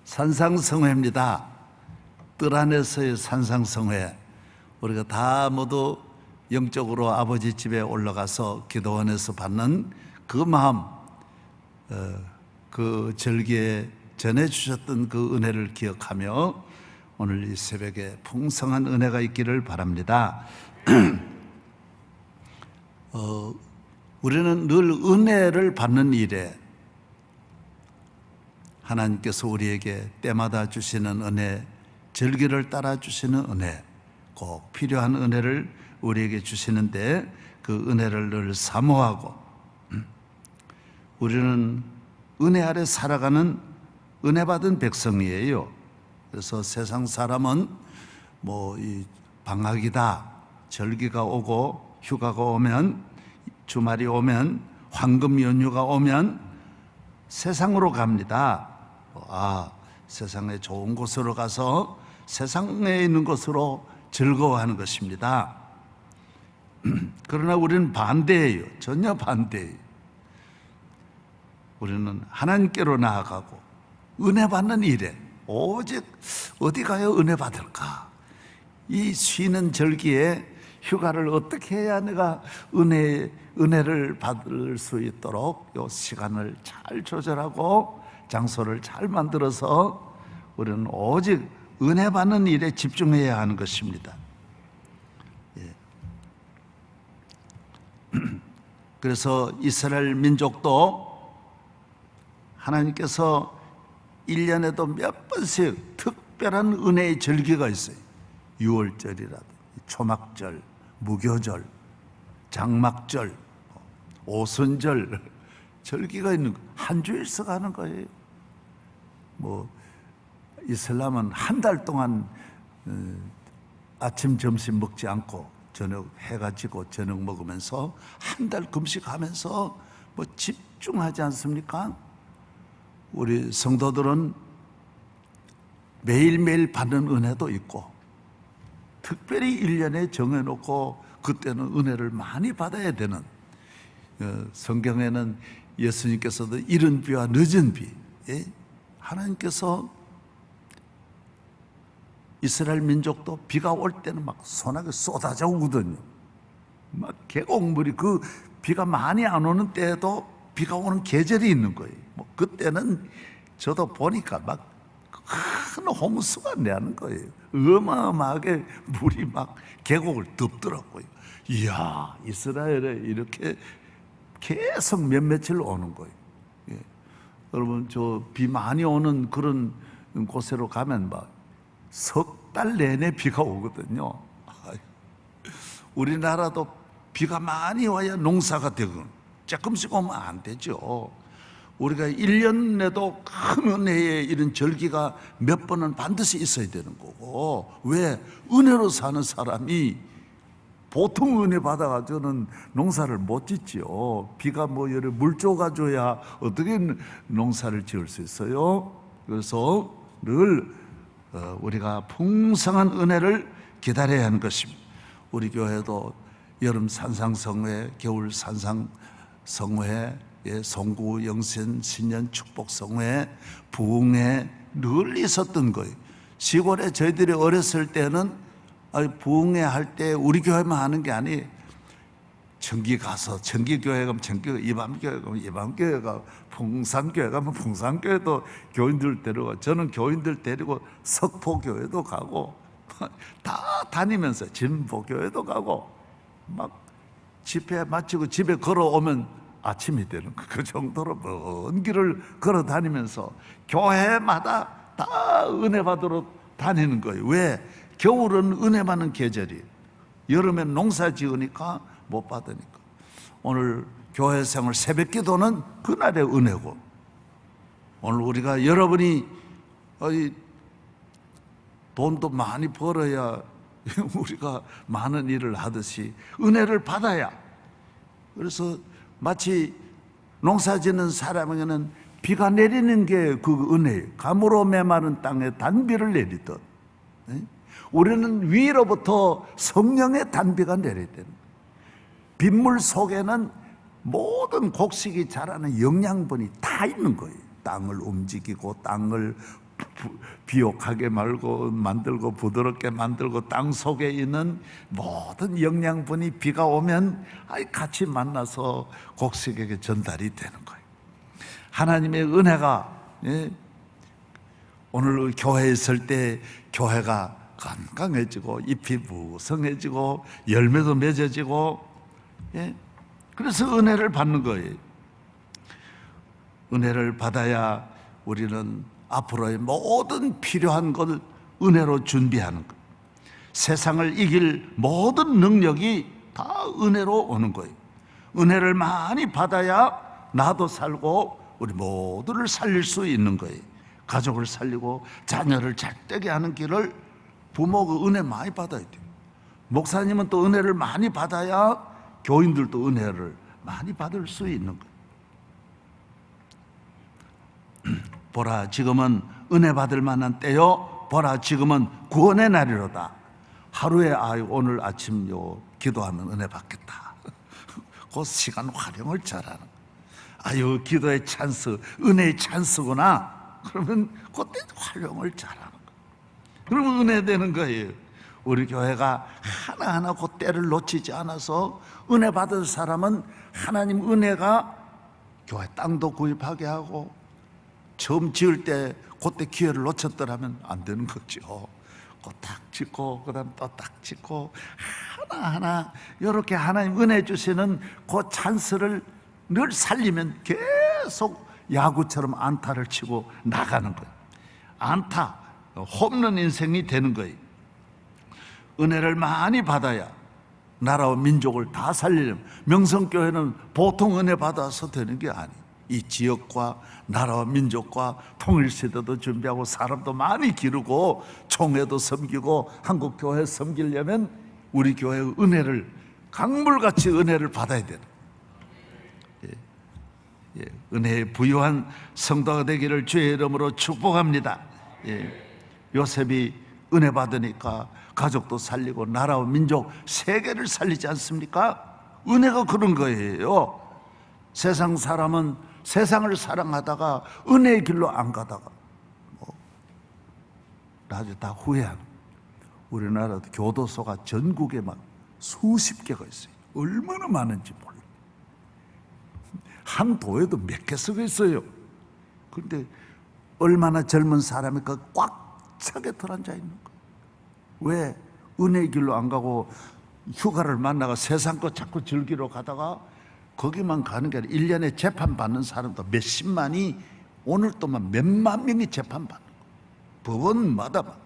산상성회입니다. 뜰 안에서의 산상성회. 우리가 다 모두 영적으로 아버지 집에 올라가서 기도원에서 받는 그 마음, 그 절기에 전해주셨던 그 은혜를 기억하며 오늘 이 새벽에 풍성한 은혜가 있기를 바랍니다. 우리는 늘 은혜를 받는 일에 하나님께서 우리에게 때마다 주시는 은혜, 절기를 따라 주시는 은혜, 꼭 필요한 은혜를 우리에게 주시는데 그 은혜를 늘 사모하고, 우리는 은혜 아래 살아가는 은혜 받은 백성이에요. 그래서 세상 사람은 이 방학이다, 절기가 오고 휴가가 오면, 주말이 오면, 황금 연휴가 오면 세상으로 갑니다. 세상에 좋은 곳으로 가서 세상에 있는 것으로 즐거워하는 것입니다. 그러나 우리는 반대예요. 전혀 반대예요. 우리는 하나님께로 나아가고 은혜 받는 일에 오직 어디 가야 은혜 받을까? 이 쉬는 절기에 휴가를 어떻게 해야 내가 은혜를 받을 수 있도록 이 시간을 잘 조절하고 장소를 잘 만들어서 우리는 오직 은혜 받는 일에 집중해야 하는 것입니다. 그래서 이스라엘 민족도 하나님께서 1년에도 몇 번씩 특별한 은혜의 절기가 있어요. 6월절이라든지 초막절, 무교절, 장막절, 오순절 절기가 있는 거예요. 한 주일씩 하는 거예요. 이슬람은 한 달 동안 아침, 점심 먹지 않고 저녁 해가 지고 저녁 먹으면서 한 달 금식하면서 집중하지 않습니까? 우리 성도들은 매일매일 받는 은혜도 있고 특별히 1년에 정해놓고 그때는 은혜를 많이 받아야 되는, 성경에는 예수님께서도 이른 비와 늦은 비, 하나님께서 이스라엘 민족도 비가 올 때는 막 소나기 쏟아져 오거든요. 막 계곡물이, 그 비가 많이 안 오는 때에도 비가 오는 계절이 있는 거예요. 그때는 저도 보니까 막 큰 홍수가 나는 거예요. 어마어마하게 물이 막 계곡을 덮더라고요. 이야, 이스라엘에 이렇게 계속 몇 며칠 오는 거예요. 여러분, 저 비 많이 오는 그런 곳으로 가면 석 달 내내 비가 오거든요. 우리나라도 비가 많이 와야 농사가 되고, 조금씩 오면 안 되죠. 우리가 1년 내도 큰 은혜의 이런 절기가 몇 번은 반드시 있어야 되는 거고, 왜? 은혜로 사는 사람이 보통 은혜 받아가지고는 농사를 못 짓지요. 비가 물 쪼가줘야 어떻게 농사를 지을 수 있어요? 그래서 늘 우리가 풍성한 은혜를 기다려야 하는 것입니다. 우리 교회도 여름 산상성회, 겨울 산상성회, 송구 영신 신년 축복성회, 부흥회 늘 있었던 거예요. 시골에 저희들이 어렸을 때는 부흥회 할 때 우리 교회만 하는 게 아니, 청기 가서 청기교회 가면 청기교회, 이방교회 가면 이방교회 가고, 풍산교회 가면 풍산교회도 교인들 데리고, 저는 교인들 데리고 석포교회도 가고 다 다니면서 진보교회도 가고 막 집회 마치고 집에 걸어오면 아침이 되는 그 정도로 먼 길을 걸어 다니면서 교회마다 다 은혜 받으러 다니는 거예요. 왜? 겨울은 은혜 받는 계절이에요. 여름엔 농사 지으니까 못 받으니까. 오늘 교회 생활 새벽 기도는 그날의 은혜고, 오늘 우리가 여러분이 돈도 많이 벌어야 우리가 많은 일을 하듯이 은혜를 받아야, 그래서 마치 농사 짓는 사람에게는 비가 내리는 게 그 은혜예요. 가물어 메마른 땅에 단비를 내리듯 우리는 위로부터 성령의 단비가 내려야 되는 거예요. 빗물 속에는 모든 곡식이 자라는 영양분이 다 있는 거예요. 땅을 움직이고 땅을 비옥하게 만들고 부드럽게 만들고 땅 속에 있는 모든 영양분이 비가 오면 같이 만나서 곡식에게 전달이 되는 거예요. 하나님의 은혜가 오늘 교회에 있을 때 교회가 건강해지고 잎이 무성해지고 열매도 맺어지고 그래서 은혜를 받는 거예요. 은혜를 받아야 우리는 앞으로의 모든 필요한 걸 은혜로 준비하는 거예요. 세상을 이길 모든 능력이 다 은혜로 오는 거예요. 은혜를 많이 받아야 나도 살고 우리 모두를 살릴 수 있는 거예요. 가족을 살리고 자녀를 잘되게 하는 길을 부모가 은혜 많이 받아야 돼요. 목사님은 또 은혜를 많이 받아야 교인들도 은혜를 많이 받을 수 있는 거예요. 보라, 지금은 은혜 받을 만한 때요. 보라, 지금은 구원의 날이로다. 하루에 오늘 아침 기도하면 은혜 받겠다. 그 시간 활용을 잘하는 거예요. 기도의 찬스, 은혜의 찬스구나. 그러면 그때 활용을 잘하는 거예요. 그러면 은혜 되는 거예요. 우리 교회가 하나하나 그 때를 놓치지 않아서 은혜 받은 사람은 하나님 은혜가 교회 땅도 구입하게 하고 처음 지을 때 그때 기회를 놓쳤더라면 안 되는 거죠. 딱 짓고 그다음 또 딱 짓고 하나하나 이렇게 하나님 은혜 주시는 그 찬스를 늘 살리면 계속 야구처럼 안타를 치고 나가는 거예요. 안타, 홈런 인생이 되는 거예요. 은혜를 많이 받아야 나라와 민족을 다 살리려면, 명성교회는 보통 은혜 받아서 되는 게 아니에요. 이 지역과 나라와 민족과 통일시대도 준비하고 사람도 많이 기르고 총회도 섬기고 한국교회 섬기려면 우리 교회의 은혜를, 강물같이 은혜를 받아야 되는, 은혜에 부유한 성도가 되기를 주의 이름으로 축복합니다. 요셉이 은혜 받으니까 가족도 살리고 나라와 민족 세계를 살리지 않습니까? 은혜가 그런 거예요. 세상 사람은 세상을 사랑하다가 은혜의 길로 안 가다가 나중에 다 후회하는. 우리나라도 교도소가 전국에 막 수십 개가 있어요. 얼마나 많은지 몰라요. 한 도에도 몇 개 쓰고 있어요. 그런데 얼마나 젊은 사람이 꽉 차게 들어앉아 있는 거예요. 왜? 은혜의 길로 안 가고 휴가를 만나가 세상 거 자꾸 즐기러 가다가 거기만 가는 게 아니라 1년에 재판받는 사람도 몇십만이, 오늘 또만 몇만 명이 재판받는 거예요. 법원마다 막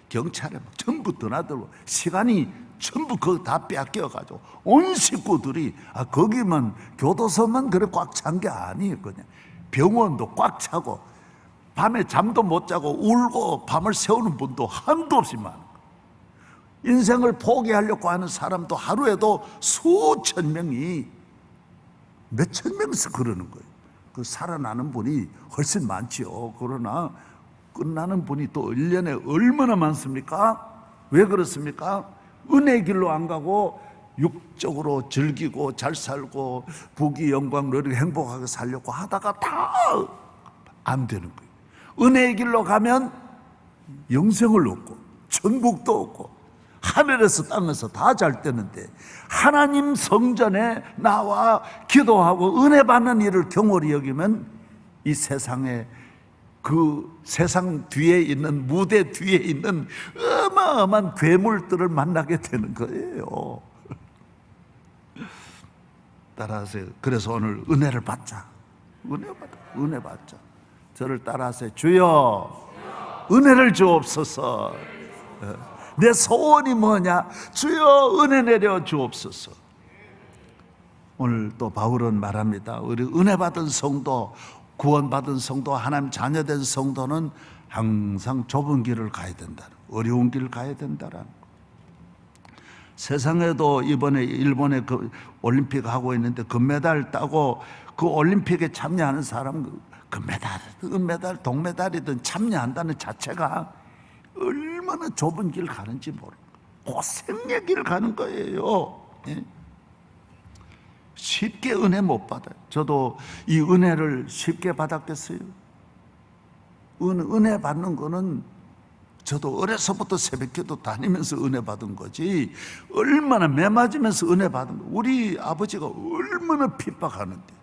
경찰에 막 전부 드나들고 시간이 전부 그거 다 빼앗겨가지고 온 식구들이 거기만, 교도소만 그래 꽉 찬 게 아니에요. 그냥 병원도 꽉 차고 밤에 잠도 못 자고 울고 밤을 새우는 분도 한도 없이 많은 거예요. 인생을 포기하려고 하는 사람도 하루에도 수천 명이, 몇천 명씩 그러는 거예요. 그 살아나는 분이 훨씬 많지요. 그러나 끝나는 분이 또 1년에 얼마나 많습니까? 왜 그렇습니까? 은혜의 길로 안 가고 육적으로 즐기고 잘 살고 부귀 영광 누리고 행복하게 살려고 하다가 다 안 되는 거예요. 은혜의 길로 가면 영생을 얻고 천국도 얻고 하늘에서 땅에서 다 잘 되는데, 하나님 성전에 나와 기도하고 은혜 받는 일을 경홀히 여기면 이 세상에, 그 세상 뒤에 있는, 무대 뒤에 있는 어마어마한 괴물들을 만나게 되는 거예요. 따라하세요. 그래서 오늘 은혜를 받자. 은혜 받자. 저를 따라하세요. 주여, 은혜를 주옵소서. 내 소원이 뭐냐? 주여, 은혜 내려 주옵소서. 오늘 또 바울은 말합니다. 우리 은혜 받은 성도, 구원받은 성도, 하나님 자녀된 성도는 항상 좁은 길을 가야 된다는, 어려운 길을 가야 된다는. 세상에도 이번에 일본에 그 올림픽 하고 있는데 금메달 따고 그 올림픽에 참여하는 사람, 금메달, 은메달, 동메달이든 참여한다는 자체가 얼마나 좁은 길 가는지 모르고 고생의 길 가는 거예요. 쉽게 은혜 못 받아요. 저도 이 은혜를 쉽게 받았겠어요? 은혜 받는 거는 저도 어려서부터 새벽기도 다니면서 은혜 받은 거지, 얼마나 매 맞으면서 은혜 받은 거. 우리 아버지가 얼마나 핍박하는데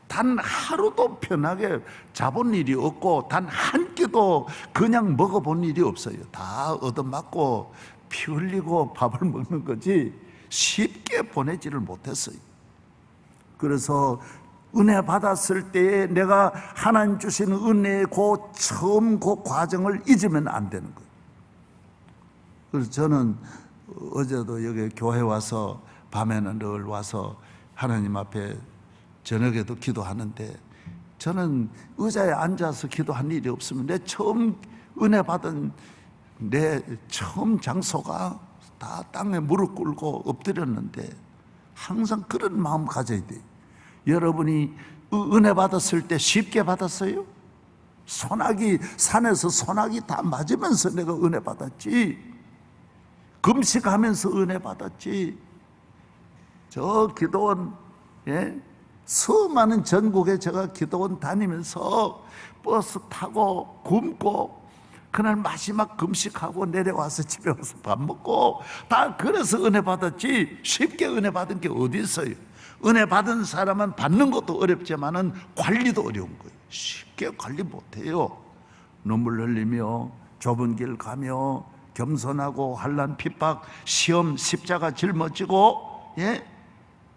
단 하루도 편하게 자본 일이 없고 단 한 끼도 그냥 먹어본 일이 없어요. 다 얻어맞고 피 흘리고 밥을 먹는 거지 쉽게 보내지를 못했어요. 그래서 은혜 받았을 때에 내가 하나님 주시는 은혜의 처음 그 과정을 잊으면 안 되는 거예요. 그래서 저는 어제도 여기 교회 와서 밤에는 늘 와서 하나님 앞에 저녁에도 기도하는데, 저는 의자에 앉아서 기도한 일이 없으면 내 처음 은혜 받은 내 처음 장소가 다 땅에 무릎 꿇고 엎드렸는데, 항상 그런 마음 가져야 돼요. 여러분이 은혜 받았을 때 쉽게 받았어요? 산에서 소나기 다 맞으면서 내가 은혜 받았지, 금식하면서 은혜 받았지. 저 기도원, 수많은 전국에 제가 기도원 다니면서 버스 타고 굶고 그날 마지막 금식하고 내려와서 집에 와서 밥 먹고 다 그래서 은혜 받았지, 쉽게 은혜 받은 게 어디 있어요? 은혜 받은 사람은 받는 것도 어렵지만은 관리도 어려운 거예요. 쉽게 관리 못해요. 눈물 흘리며 좁은 길 가며 겸손하고 환난 핍박 시험 십자가 짊어지고,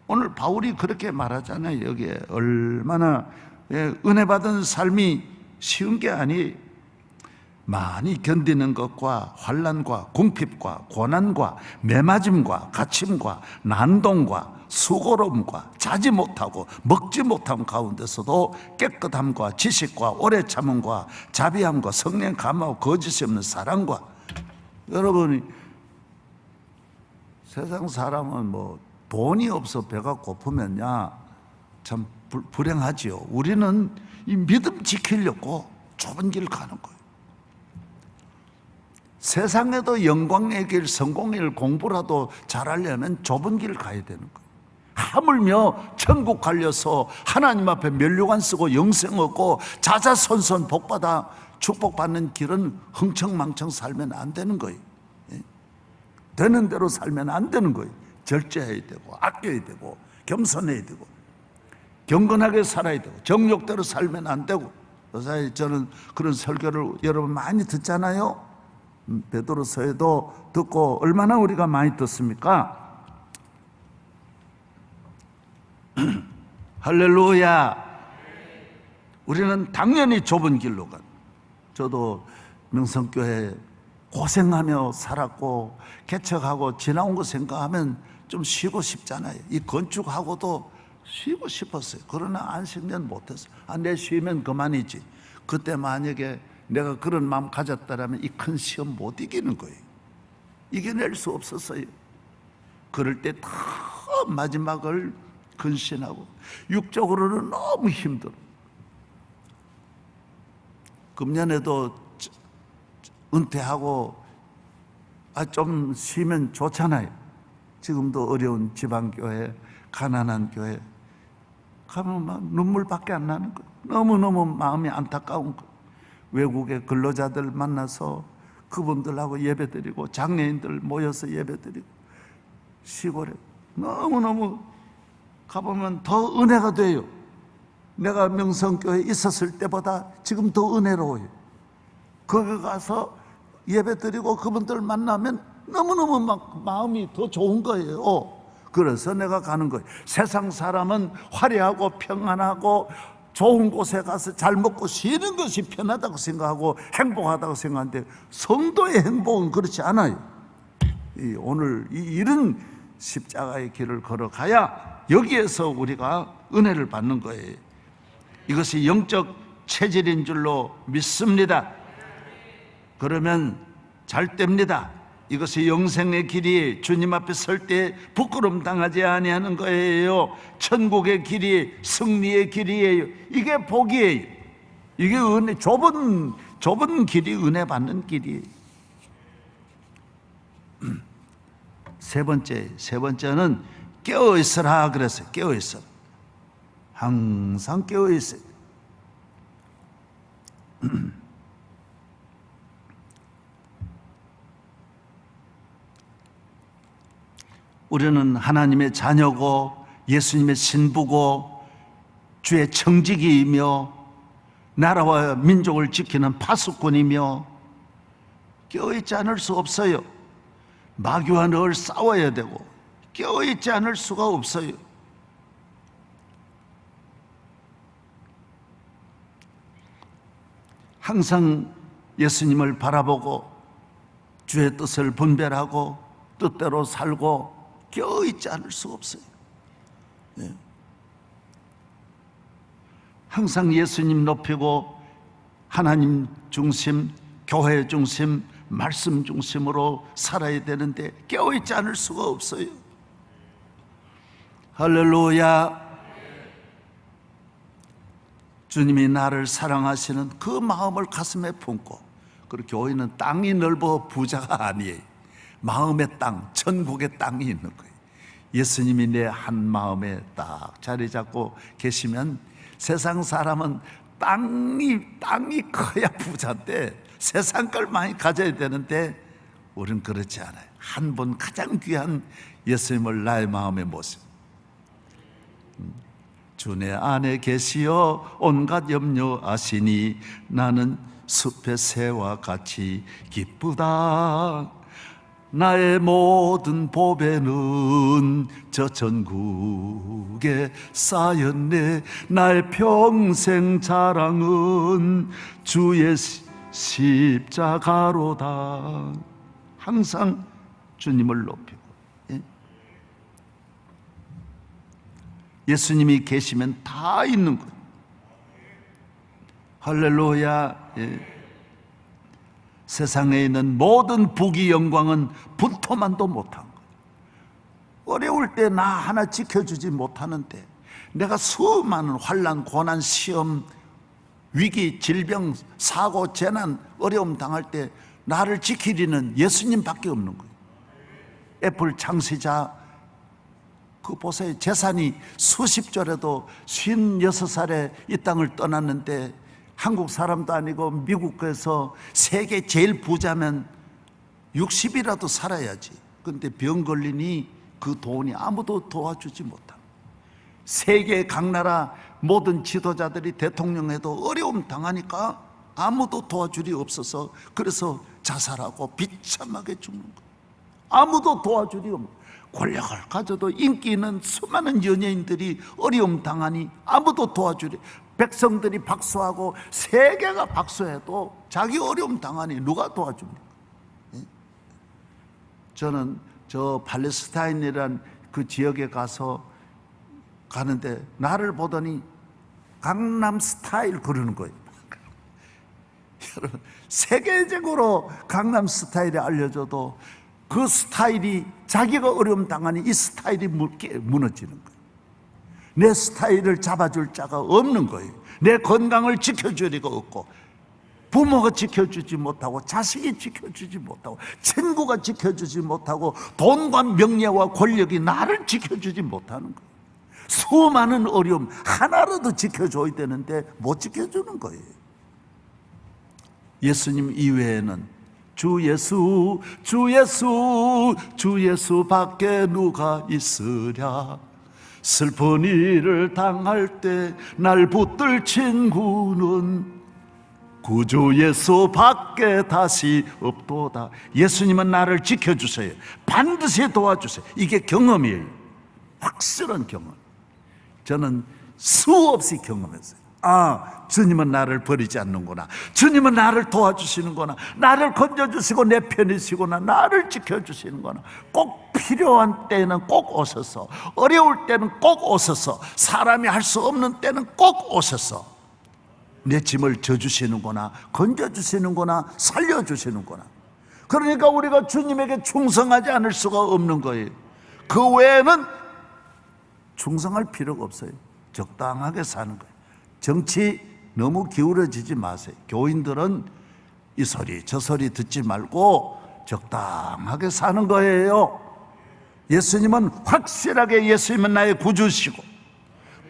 오늘 바울이 그렇게 말하잖아요. 여기에 얼마나 은혜 받은 삶이 쉬운 게 아니, 많이 견디는 것과 환난과 궁핍과 고난과 매맞음과 갇힘과 난동과 수고로움과 자지 못하고 먹지 못함 가운데서도 깨끗함과 지식과 오래 참음과 자비함과 성령 감화와 거짓이 없는 사랑과. 여러분이 세상 사람은 뭐 돈이 없어 배가 고프면야 참 불행하지요. 우리는 이 믿음 지키려고 좁은 길 가는 거예요. 세상에도 영광의 길, 성공의 길 공부라도 잘하려면 좁은 길 가야 되는 거예요. 하물며 천국 갈려서 하나님 앞에 면류관 쓰고 영생 얻고 자자손손 복받아 축복받는 길은 흥청망청 살면 안 되는 거예요. 되는 대로 살면 안 되는 거예요. 절제해야 되고 아껴야 되고 겸손해야 되고 경건하게 살아야 되고 정욕대로 살면 안 되고. 요새 저는 그런 설교를 여러분 많이 듣잖아요. 베드로서에도 듣고 얼마나 우리가 많이 듣습니까? 할렐루야. 우리는 당연히 좁은 길로 간. 저도 명성교회 고생하며 살았고 개척하고 지나온 거 생각하면 좀 쉬고 싶잖아요. 이 건축하고도 쉬고 싶었어요. 그러나 안식년 못했어요. 내 쉬면 그만이지. 그때 만약에 내가 그런 마음 가졌다면 이 큰 시험 못 이기는 거예요. 이겨낼 수 없었어요. 그럴 때 다 마지막을 근신하고 육적으로는 너무 힘들어. 금년에도 은퇴하고 좀 쉬면 좋잖아요. 지금도 어려운 지방교회, 가난한 교회 가면 막 눈물밖에 안 나는 거예요. 너무너무 마음이 안타까운 거예요. 외국의 근로자들 만나서 그분들하고 예배드리고 장애인들 모여서 예배드리고 시골에 너무너무 가보면 더 은혜가 돼요. 내가 명성교회에 있었을 때보다 지금 더 은혜로워요. 거기 가서 예배드리고 그분들 만나면 너무너무 막 마음이 더 좋은 거예요. 그래서 내가 가는 거예요. 세상 사람은 화려하고 평안하고 좋은 곳에 가서 잘 먹고 쉬는 것이 편하다고 생각하고 행복하다고 생각하는데 성도의 행복은 그렇지 않아요. 오늘 이런 십자가의 길을 걸어가야 여기에서 우리가 은혜를 받는 거예요. 이것이 영적 체질인 줄로 믿습니다. 그러면 잘 됩니다. 이것이 영생의 길이 주님 앞에 설 때 부끄럼 당하지 아니하는 거예요. 천국의 길이 승리의 길이에요. 이게 복이에요. 이게 은혜, 좁은 길이 은혜 받는 길이에요. 세 번째는 깨어 있으라 그랬어요. 깨어 있어라. 항상 깨어 있어요. 우리는 하나님의 자녀고 예수님의 신부고 주의 청지기이며 나라와 민족을 지키는 파수꾼이며 깨어있지 않을 수 없어요. 마귀와 늘 싸워야 되고 깨어있지 않을 수가 없어요. 항상 예수님을 바라보고 주의 뜻을 분별하고 뜻대로 살고 깨어있지 않을 수 없어요. 네. 항상 예수님 높이고 하나님 중심, 교회 중심, 말씀 중심으로 살아야 되는데 깨어있지 않을 수가 없어요. 할렐루야. 주님이 나를 사랑하시는 그 마음을 가슴에 품고, 그리고 교회는 땅이 넓어 부자가 아니에요. 마음의 땅, 천국의 땅이 있는 거예요. 예수님이 내 한 마음에 딱 자리 잡고 계시면 세상 사람은 땅이 커야 부자인데 세상 걸 많이 가져야 되는데 우리는 그렇지 않아요. 한 분 가장 귀한 예수님을 나의 마음에 모시고 주 내 안에 계시어 온갖 염려 아시니 나는 숲의 새와 같이 기쁘다. 나의 모든 보배는 저 전국에 쌓였네. 나의 평생 자랑은 주의 십자가로다. 항상 주님을 높이고, 예수님이 계시면 다 있는 거예요. 할렐루야. 세상에 있는 모든 부귀 영광은 분토만도 못한 거예요. 어려울 때 나 하나 지켜주지 못하는데, 내가 수많은 환난, 고난, 시험, 위기, 질병, 사고, 재난, 어려움 당할 때 나를 지키리는 예수님밖에 없는 거예요. 애플 창시자, 그 보세요. 재산이 수십조라도 56살에 이 땅을 떠났는데 한국 사람도 아니고 미국에서 세계 제일 부자면 60이라도 살아야지. 그런데 병 걸리니 그 돈이 아무도 도와주지 못합니다. 세계 각 나라 모든 지도자들이 대통령 해도 어려움 당하니까 아무도 도와줄이 없어서 그래서 자살하고 비참하게 죽는 거예요. 아무도 도와줄이 없는 거예요. 권력을 가져도 인기 있는 수많은 연예인들이 어려움 당하니 아무도 도와주리. 백성들이 박수하고 세계가 박수해도 자기 어려움 당하니 누가 도와줍니까? 저는 저 팔레스타인이란 그 지역에 가는데 나를 보더니 강남 스타일 그러는 거예요. 여러분, 세계적으로 강남 스타일이 알려져도 그 스타일이 자기가 어려움 당하니 이 스타일이 무너지는 거예요. 내 스타일을 잡아줄 자가 없는 거예요. 내 건강을 지켜줄 리가 없고, 부모가 지켜주지 못하고, 자식이 지켜주지 못하고, 친구가 지켜주지 못하고, 돈과 명예와 권력이 나를 지켜주지 못하는 거예요. 수많은 어려움 하나라도 지켜줘야 되는데 못 지켜주는 거예요. 예수님 이외에는 주 예수, 주 예수, 주 예수밖에 누가 있으랴. 슬픈 일을 당할 때 날 붙들 친구는 구주 예수밖에 다시 없도다. 예수님은 나를 지켜주세요. 반드시 도와주세요. 이게 경험이에요. 확실한 경험. 저는 수없이 경험했어요. 아, 주님은 나를 버리지 않는구나. 주님은 나를 도와주시는구나. 나를 건져주시고 내 편이시구나. 나를 지켜주시는구나. 꼭 필요한 때는 꼭 오셔서, 어려울 때는 꼭 오셔서, 사람이 할 수 없는 때는 꼭 오셔서 내 짐을 져주시는구나, 건져주시는구나, 살려주시는구나. 그러니까 우리가 주님에게 충성하지 않을 수가 없는 거예요. 그 외에는 충성할 필요가 없어요. 적당하게 사는 거예요. 정치 너무 기울어지지 마세요. 교인들은 이 소리 저 소리 듣지 말고 적당하게 사는 거예요. 예수님은 확실하게 예수님은 나의 구주시고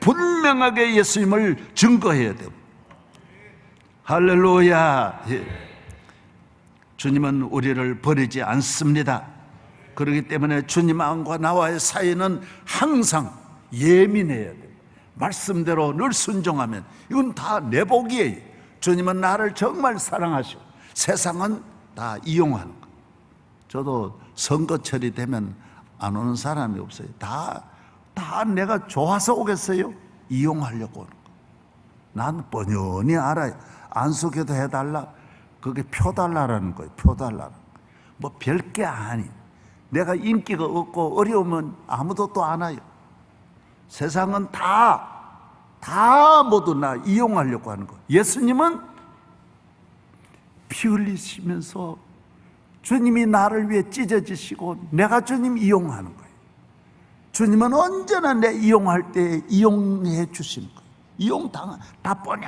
분명하게 예수님을 증거해야 돼요. 할렐루야. 주님은 우리를 버리지 않습니다. 그렇기 때문에 주님과 나와의 사이는 항상 예민해야 돼요. 말씀대로 늘 순종하면 이건 다 내 복이에요. 주님은 나를 정말 사랑하시고 세상은 다 이용하는 거예요. 저도 선거철이 되면 안 오는 사람이 없어요. 다 내가 좋아서 오겠어요? 이용하려고 오는 거예요. 난 뻔히 알아요. 안수기도 해달라. 그게 표 달라라는 거예요. 표 달라는 거예요. 뭐 별게 아니. 내가 인기가 없고 어려우면 아무도 또 안 와요. 세상은 다 모두 나 이용하려고 하는 거예요. 예수님은 피 흘리시면서 주님이 나를 위해 찢어지시고 내가 주님 이용하는 거예요. 주님은 언제나 내 이용할 때 이용해 주시는 거예요. 다 뻔히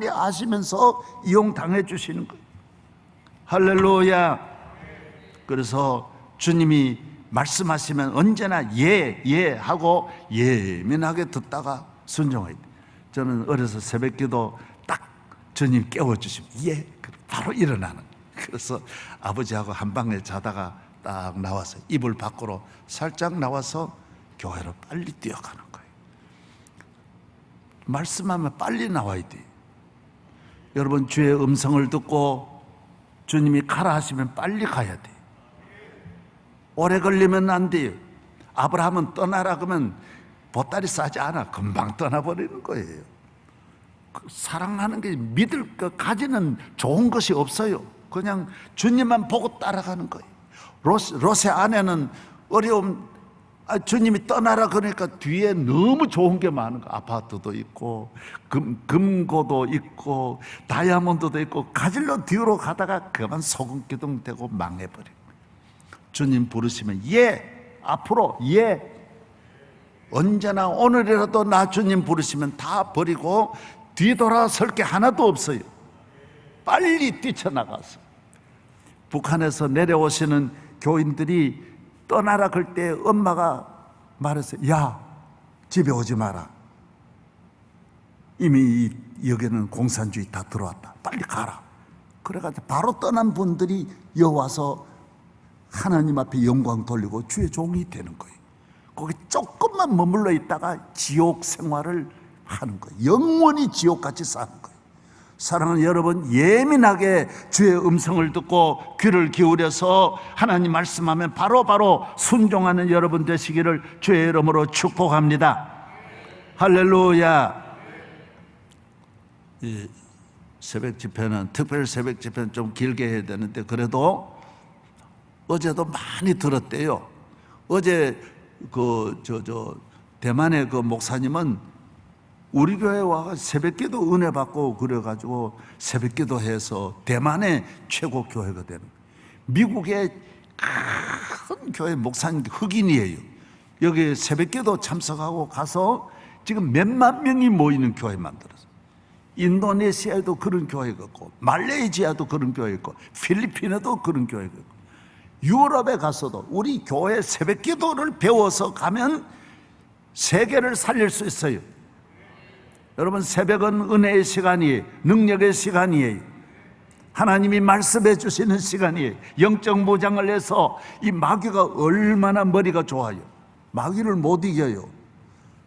아시면서 이용당해 주시는 거예요. 할렐루야. 그래서 주님이 말씀하시면 언제나 예 하고 예민하게 듣다가 순종해야 돼. 저는 어려서 새벽기도 딱 주님 깨워주시면 바로 일어나는 거예요. 그래서 아버지하고 한 방에 자다가 딱 나와서 이불 밖으로 살짝 나와서 교회로 빨리 뛰어가는 거예요. 말씀하면 빨리 나와야 돼요. 여러분, 주의 음성을 듣고 주님이 가라 하시면 빨리 가야 돼요. 오래 걸리면 안 돼요. 아브라함은 떠나라 그러면 보따리 싸지 않아. 금방 떠나버리는 거예요. 사랑하는 게 믿을 것 가지는 좋은 것이 없어요. 그냥 주님만 보고 따라가는 거예요. 롯의 아내는 어려움, 주님이 떠나라 그러니까 뒤에 너무 좋은 게 많은 거. 아파트도 있고 금고도 있고 다이아몬드도 있고 가질러 뒤로 가다가 그만 소금기둥 되고 망해버려요. 주님 부르시면 앞으로 언제나 오늘이라도 나 주님 부르시면 다 버리고 뒤돌아설 게 하나도 없어요. 빨리 뛰쳐나가서. 북한에서 내려오시는 교인들이 떠나라 그럴 때 엄마가 말했어요. 야, 집에 오지 마라. 이미 여기는 공산주의 다 들어왔다. 빨리 가라. 그래가지고 바로 떠난 분들이 여와서 하나님 앞에 영광 돌리고 주의 종이 되는 거예요. 거기 조금만 머물러 있다가 지옥 생활을 하는 거예요. 영원히 지옥같이 사는 거예요. 사랑하는 여러분, 예민하게 주의 음성을 듣고 귀를 기울여서 하나님 말씀하면 바로바로 순종하는 여러분 되시기를 주의 이름으로 축복합니다. 할렐루야. 이 새벽 집회는, 특별 새벽 집회는 좀 길게 해야 되는데 그래도 어제도 많이 들었대요. 어제 대만의 그 목사님은 우리 교회 와 새벽기도 은혜 받고 그래가지고 새벽기도 해서 대만의 최고 교회가 되는, 미국의 큰 교회 목사님들 흑인이에요. 여기 새벽기도 참석하고 가서 지금 몇만 명이 모이는 교회 만들었어요. 인도네시아에도 그런 교회가 있고 말레이시아도 그런 교회 있고 필리핀에도 그런 교회가 있고 유럽에 가서도 우리 교회 새벽기도를 배워서 가면 세계를 살릴 수 있어요. 여러분, 새벽은 은혜의 시간이에요. 능력의 시간이에요. 하나님이 말씀해 주시는 시간이에요. 영적 무장을 해서 이 마귀가 얼마나 머리가 좋아요. 마귀를 못 이겨요.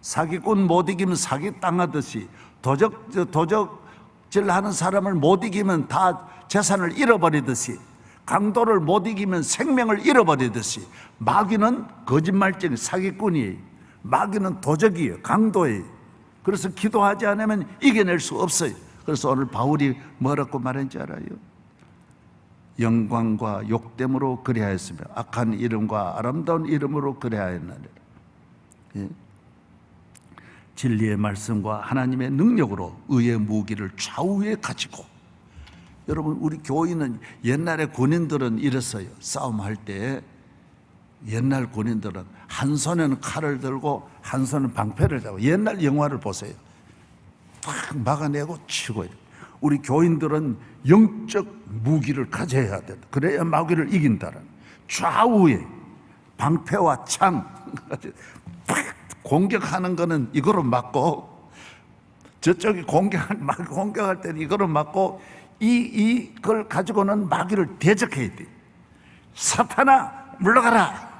사기꾼 못 이기면 사기 당하듯이, 도적질 하는 사람을 못 이기면 다 재산을 잃어버리듯이, 강도를 못 이기면 생명을 잃어버리듯이 마귀는 거짓말쟁이 사기꾼이에요. 마귀는 도적이에요. 강도예요. 그래서 기도하지 않으면 이겨낼 수 없어요. 그래서 오늘 바울이 뭐라고 말했는지 알아요? 영광과 욕됨으로 그리하였으며 악한 이름과 아름다운 이름으로 그리하였나니, 진리의 말씀과 하나님의 능력으로 의의 무기를 좌우에 가지고. 여러분, 우리 교인은, 옛날에 군인들은 이랬어요. 싸움할 때 옛날 군인들은 한 손에는 칼을 들고 한 손은 방패를 잡고, 옛날 영화를 보세요. 탁 막아내고 치고. 우리 교인들은 영적 무기를 가져야 된다. 그래야 마귀를 이긴다는, 좌우에 방패와 창 공격하는 거는 이거로 막고, 저쪽이 공격할 때는 이거로 막고, 이걸 가지고는 마귀를 대적해야 돼. 사탄아 물러가라.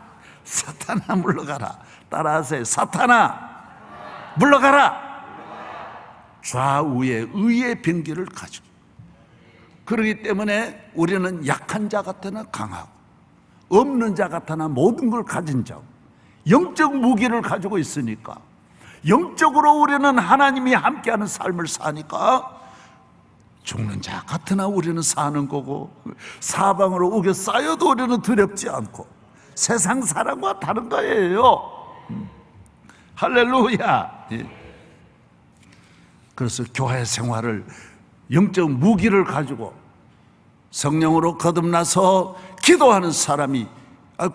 사탄아 물러가라. 따라하세요. 사탄아 물러가라. 좌우에 의의 병기를 가지고, 그렇기 때문에 우리는 약한 자 같으나 강하고, 없는 자 같으나 모든 걸 가진 자, 영적 무기를 가지고 있으니까, 영적으로 우리는 하나님이 함께하는 삶을 사니까 죽는 자 같으나 우리는 사는 거고, 사방으로 우겨 쌓여도 우리는 두렵지 않고 세상 사람과 다른 거예요. 할렐루야. 그래서 교회 생활을, 영적 무기를 가지고 성령으로 거듭나서 기도하는 사람이,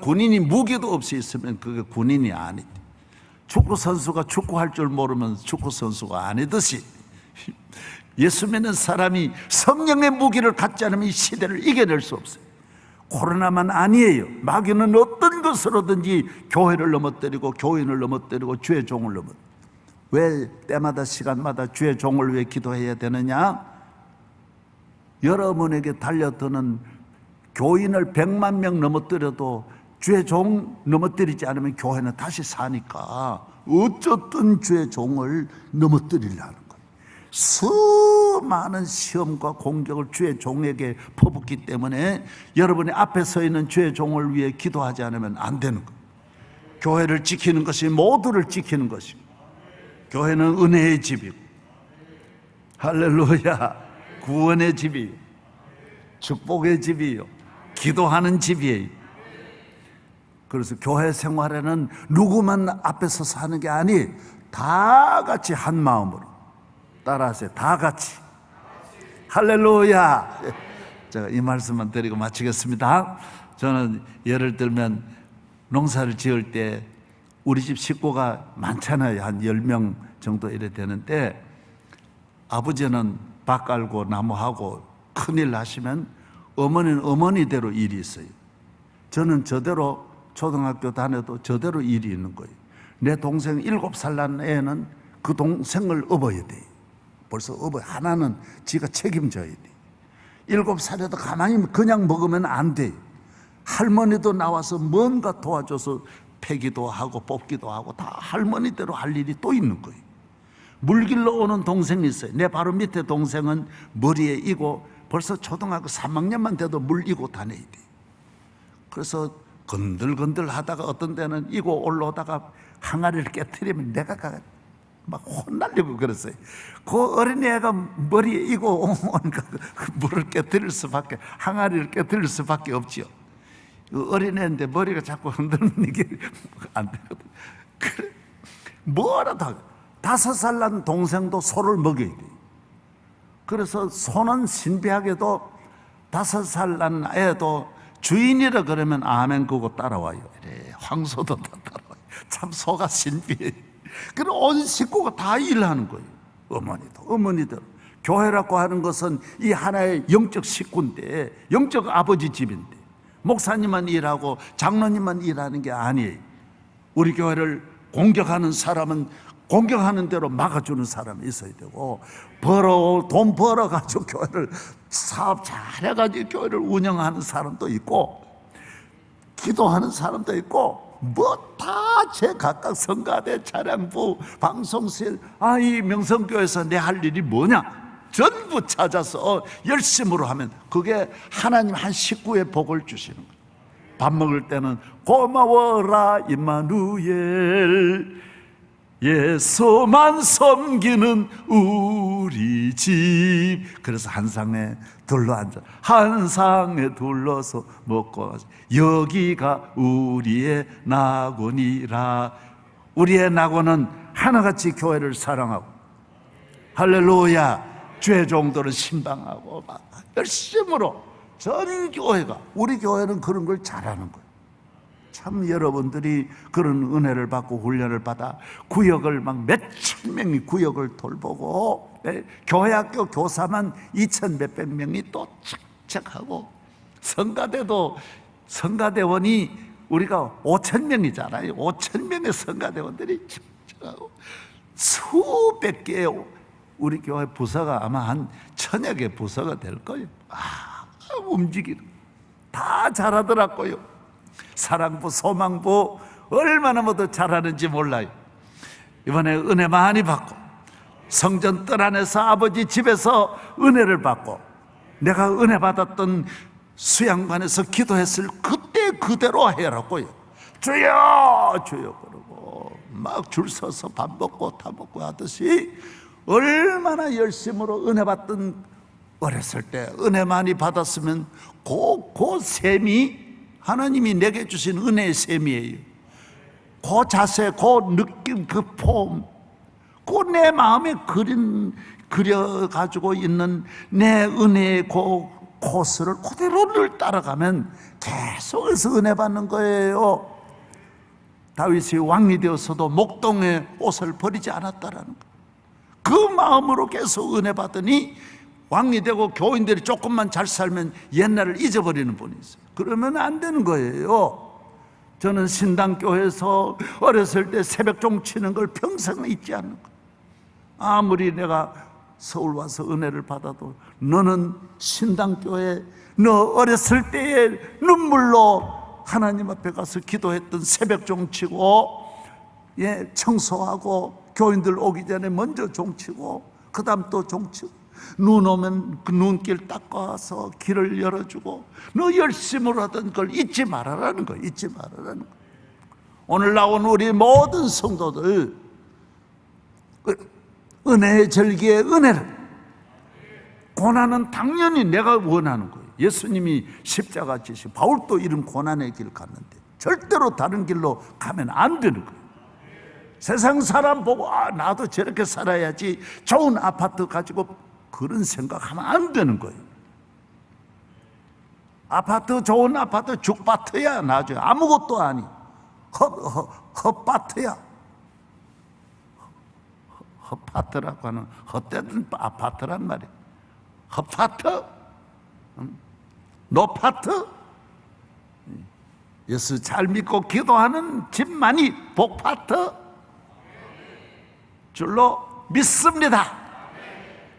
군인이 무기도 없이 있으면 그게 군인이 아니다. 축구 선수가 축구할 줄 모르면 축구 선수가 아니듯이, 예수 믿는 사람이 성령의 무기를 갖지 않으면 이 시대를 이겨낼 수 없어요. 코로나만 아니에요. 마귀는 어떤 것으로든지 교회를 넘어뜨리고 교인을 넘어뜨리고 주의 종을 넘어뜨리고. 왜 때마다 시간마다 주의 종을 위해 기도해야 되느냐? 여러분에게 달려드는 교인을 100만 명 넘어뜨려도 주의 종 넘어뜨리지 않으면 교회는 다시 사니까 어쨌든 주의 종을 넘어뜨리려는 거예요. 수많은 시험과 공격을 주의 종에게 퍼붓기 때문에 여러분이 앞에 서 있는 주의 종을 위해 기도하지 않으면 안 되는 거예요. 교회를 지키는 것이 모두를 지키는 것이고, 교회는 은혜의 집이고, 할렐루야, 구원의 집이요, 축복의 집이요, 기도하는 집이에요. 그래서 교회 생활에는 누구만 앞에 서서 하는 게 아니, 다 같이 한 마음으로. 따라하세요. 다 같이. 할렐루야. 제가 이 말씀만 드리고 마치겠습니다. 저는 예를 들면 농사를 지을 때 우리 집 식구가 많잖아요. 한 10명 정도 이래 되는데, 아버지는 밭 깔고 나무하고 큰일 하시면 어머니는 어머니대로 일이 있어요. 저는 저대로 초등학교 다녀도 저대로 일이 있는 거예요. 내 동생 7살 난 애는 그 동생을 업어야 돼요. 벌써 하나는 지가 책임져야 돼. 7살에도 가만히 그냥 먹으면 안 돼. 할머니도 나와서 뭔가 도와줘서 패기도 하고 뽑기도 하고 다 할머니대로 할 일이 또 있는 거예요. 물 길러 오는 동생이 있어요. 내 바로 밑에 동생은 머리에 이고 벌써 초등학교 3학년만 돼도 물 이고 다녀야 돼. 그래서 건들건들 하다가 어떤 데는 이고 올라오다가 항아리를 깨트리면 내가 막 혼날려고 그랬어요. 그 어린애가 머리에 이고 오니까 그 물을 깨뜨릴 수밖에, 항아리를 깨뜨릴 수밖에 없지요. 그 어린애인데 머리가 자꾸 흔들리는 게 안 되거든. 그래, 뭐라도 하고. 5살 난 동생도 소를 먹여야 돼. 그래서 소는 신비하게도 5살 난 애도 주인이라 그러면 아멘 그거 따라와요. 이래, 황소도 다 따라와요. 참 소가 신비해요. 그럼 온 식구가 다 일하는 거예요. 어머니도. 교회라고 하는 것은 이 하나의 영적 식구인데, 영적 아버지 집인데, 목사님만 일하고 장로님만 일하는 게 아니에요. 우리 교회를 공격하는 사람은 공격하는 대로 막아주는 사람이 있어야 되고, 돈 벌어가지고 교회를 사업 잘해가지고 교회를 운영하는 사람도 있고, 기도하는 사람도 있고, 뭐 다 제 각각 성가대, 차량부, 방송실, 이 명성교회에서 내 할 일이 뭐냐? 전부 찾아서 열심으로 하면 그게 하나님 한 식구의 복을 주시는 거예요. 밥 먹을 때는 고마워라 임마누엘, 예수만 섬기는 우리 집. 그래서 한 상에 둘러앉아, 한 상에 둘러서 먹고, 여기가 우리의 낙원이라. 우리의 낙원은 하나같이 교회를 사랑하고, 할렐루야, 주의 종들은 신방하고 막 열심으로 전 교회가, 우리 교회는 그런 걸 잘하는 거예요. 참 여러분들이 그런 은혜를 받고 훈련을 받아 구역을 막 몇천 명이 구역을 돌보고, 교회학교 교사만 2천 몇백 명이 또 척척하고, 성가대도 성가대원이 우리가 5천 명이잖아요. 5천 명의 성가대원들이 척척하고, 수백 개의 우리 교회 부서가 아마 한 1000여 개 부서가 될 거예요. 움직이는 다 잘하더라고요. 사랑부, 소망부 얼마나 모두 잘하는지 몰라요. 이번에 은혜 많이 받고 성전 뜰 안에서 아버지 집에서 은혜를 받고 내가 은혜 받았던 수양관에서 기도했을 그때 그대로 해라고요. 주여 주여 그러고 막 줄 서서 밥 먹고 다 먹고 하듯이 얼마나 열심으로 은혜 받던, 어렸을 때 은혜 많이 받았으면 그 셈이 하나님이 내게 주신 은혜의 셈이에요. 그 자세, 그 느낌, 그 폼, 그 내 마음에 그려가지고 있는 내 은혜의 그 코스를 그대로 늘 따라가면 계속해서 은혜 받는 거예요. 다윗이 왕이 되어서도 목동의 옷을 버리지 않았다라는 거. 그 마음으로 계속 은혜 받으니 왕이 되고 교인들이 조금만 잘 살면 옛날을 잊어버리는 분이 있어요. 그러면 안 되는 거예요. 저는 신당교회에서 어렸을 때 새벽종 치는 걸 평생 잊지 않는 거예요. 아무리 내가 서울 와서 은혜를 받아도 너는 신당교회, 너 어렸을 때의 눈물로 하나님 앞에 가서 기도했던 새벽종 치고 청소하고 교인들 오기 전에 먼저 종치고 그 다음 또 종치고 눈 오면 그 눈길 닦아서 길을 열어주고 너 열심으로 하던 걸 잊지 말아라는 거예요. 잊지 말아라는 거예요. 오늘 나온 우리 모든 성도들 은혜의 절기의 은혜를, 고난은 당연히 내가 원하는 거예요. 예수님이 십자가 지시고 바울도 이런 고난의 길 갔는데 절대로 다른 길로 가면 안 되는 거예요. 세상 사람 보고 나도 저렇게 살아야지, 좋은 아파트 가지고 그런 생각하면 안 되는 거예요. 아파트, 좋은 아파트 죽바트야. 나중에 아무것도 아니 헛바트야. 헛파트라고 하는 헛되는 아파트란 말이에요. 헛파트? 노파트? 예수 잘 믿고 기도하는 집만이 복파트 줄로 믿습니다.